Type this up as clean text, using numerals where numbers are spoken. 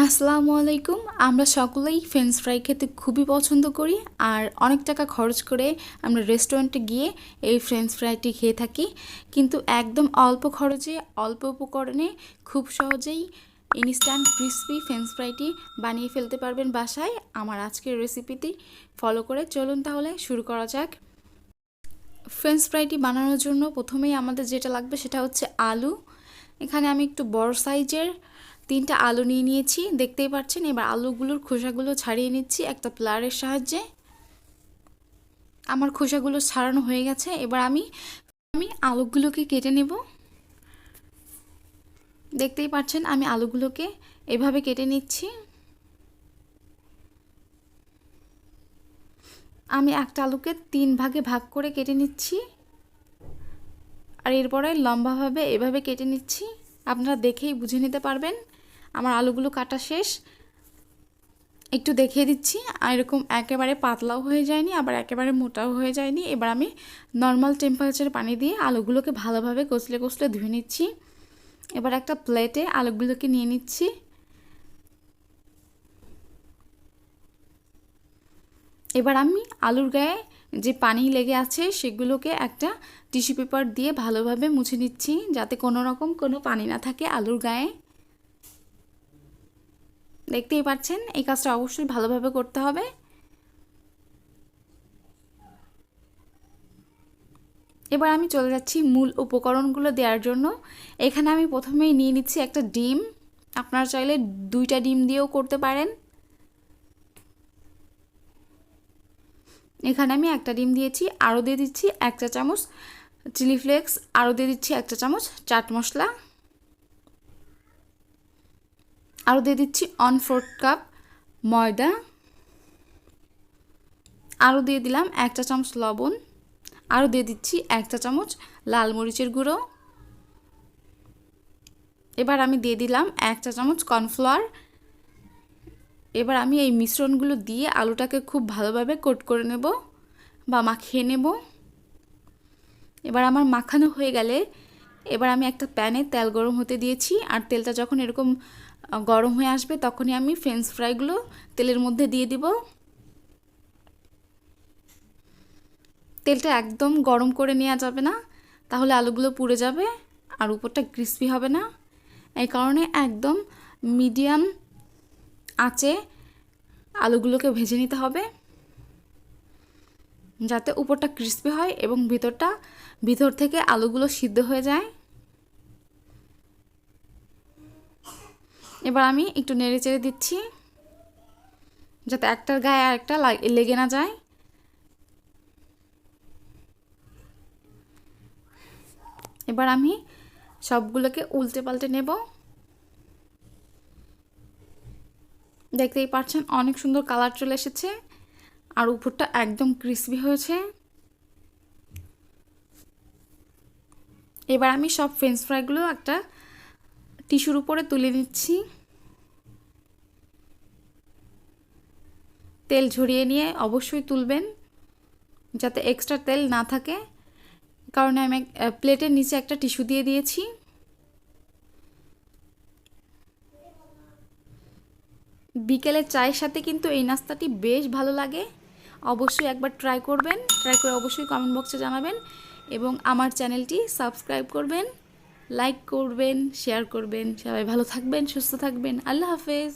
আসসালামু আলাইকুম। আমরা সকলেই ফ্রেঞ্চ ফ্রাই খেতে খুবই পছন্দ করি আর অনেক টাকা খরচ করে আমরা রেস্টুরেন্টে গিয়ে এই ফ্রেঞ্চ ফ্রাইটি খেয়ে থাকি, কিন্তু একদম অল্প খরচে অল্প উপকরণে খুব সহজেই ইনস্ট্যান্ট ক্রিসপি ফ্রেঞ্চ ফ্রাইটি বানিয়ে ফেলতে পারবেন বাসায়। আমার আজকের রেসিপিটি ফলো করে চলুন তাহলে শুরু করা যাক। ফ্রেঞ্চ ফ্রাইটি বানানোর জন্য প্রথমেই আমাদের যেটা লাগবে সেটা হচ্ছে আলু। এখানে আমি একটু বড় সাইজের 3টা আলু নিয়ে নিয়েছি, দেখতেই পাচ্ছেন। এবার আলুগুলোর খোসাগুলো ছাড়িয়ে নিচ্ছি একটা প্লারের সাহায্যে। আমার খোসাগুলো ছাড়ানো হয়ে গেছে। এবার আমি আলুগুলোকে কেটে নেব। দেখতেই পাচ্ছেন আমি আলুগুলোকে এভাবে কেটে নিচ্ছি। আমি একটা আলুকে 3 ভাগে ভাগ করে কেটে নিচ্ছি আর এরপরে লম্বাভাবে এভাবে কেটে নিচ্ছি। আপনারা দেখেই বুঝে নিতে পারবেন আমার আলুগুলো কাটা শেষ। একটু দেখিয়ে দিচ্ছি, আর এরকম একেবারে পাতলাও হয়ে যায়নি আবার একেবারে মোটাও হয়ে যায়নি। এবার আমি নর্মাল টেম্পারেচারে পানি দিয়ে আলুগুলোকে ভালোভাবে কষলে কষলে ধুয়ে নিচ্ছি। এবার একটা প্লেটে আলুগুলোকে নিয়ে নিচ্ছি। এবার আমি আলুর গায়ে যে পানি লেগে আছে সেগুলোকে একটা টিস্যু পেপার দিয়ে ভালোভাবে মুছে নিচ্ছি, যাতে কোনো রকম কোনো পানি না থাকে আলুর গায়ে। দেখতেই পাচ্ছেন এই কাজটা অবশ্যই ভালোভাবে করতে হবে। এবার আমি চলে যাচ্ছি মূল উপকরণগুলো দেওয়ার জন্য। এখানে আমি প্রথমেই নিয়ে নিচ্ছি একটা ডিম। আপনারা চাইলে 2টা ডিম দিয়েও করতে পারেন। এখানে আমি একটা ডিম দিয়েছি, আরও দিয়ে দিচ্ছি 1 চা চামচ চিলি ফ্লেক্স, আরও দিয়ে দিচ্ছি 1 চা চামচ চাট মশলা, আরও দিয়ে দিচ্ছি 1/4 কাপ ময়দা, আরও দিয়ে দিলাম 1 চা চামচ লবণ, আরও দিয়ে দিচ্ছি 1 চা চামচ লাল মরিচের গুঁড়ো। এবার আমি দিয়ে দিলাম 1 চা চামচ কর্নফ্লাওয়ার। এবার আমি এই মিশ্রণগুলো দিয়ে আলুটাকে খুব ভালোভাবে কোট করে নেব বা মাখিয়ে নেব। এবার আমার মাখানো হয়ে গেলে এবার আমি একটা প্যানে তেল গরম হতে দিয়েছি, আর তেলটা যখন এরকম গরম হয়ে আসবে তখনই আমি ফ্রেঞ্চ ফ্রাইগুলো তেলের মধ্যে দিয়ে দিব। তেলটা একদম গরম করে নেওয়া যাবে না, তাহলে আলুগুলো পুড়ে যাবে আর উপরটা ক্রিস্পি হবে না। এই কারণে একদম মিডিয়াম আঁচে আলুগুলোকে ভেজে নিতে হবে, যাতে উপরটা ক্রিস্পি হয় এবং ভিতর থেকে আলুগুলো সিদ্ধ হয়ে যায়। এবার আমি একটু নেড়ে চেড়ে দিচ্ছি, যাতে একটার গায়ে আর একটা লেগে না যায়। এবার আমি সবগুলোকে উল্টে পাল্টে নেব। দেখতেই পাচ্ছেন অনেক সুন্দর কালার চলে এসেছে আর উপরটা একদম ক্রিস্পি হয়েছে। এবার আমি সব ফ্রেঞ্চ ফ্রাইগুলো একটা টিস্যুর উপরে তুলে নিচ্ছি। তেল ঝরিয়ে নিয়ে অবশ্যই তুলবেন, যাতে এক্সট্রা তেল না থাকে। কারণ আমি প্লেটের নিচে একটা টিস্যু দিয়ে দিয়েছি। বিকেলের চায়ের সাথে কিন্তু এই নাস্তাটি বেশ ভালো লাগে। অবশ্যই একবার ট্রাই করবেন, ট্রাই করে অবশ্যই কমেন্ট বক্সে জানাবেন এবং আমার চ্যানেলটি সাবস্ক্রাইব করবেন, লাইক করবেন, শেয়ার করবেন। সবাই ভালো থাকবেন, সুস্থ থাকবেন। আল্লাহ হাফেজ।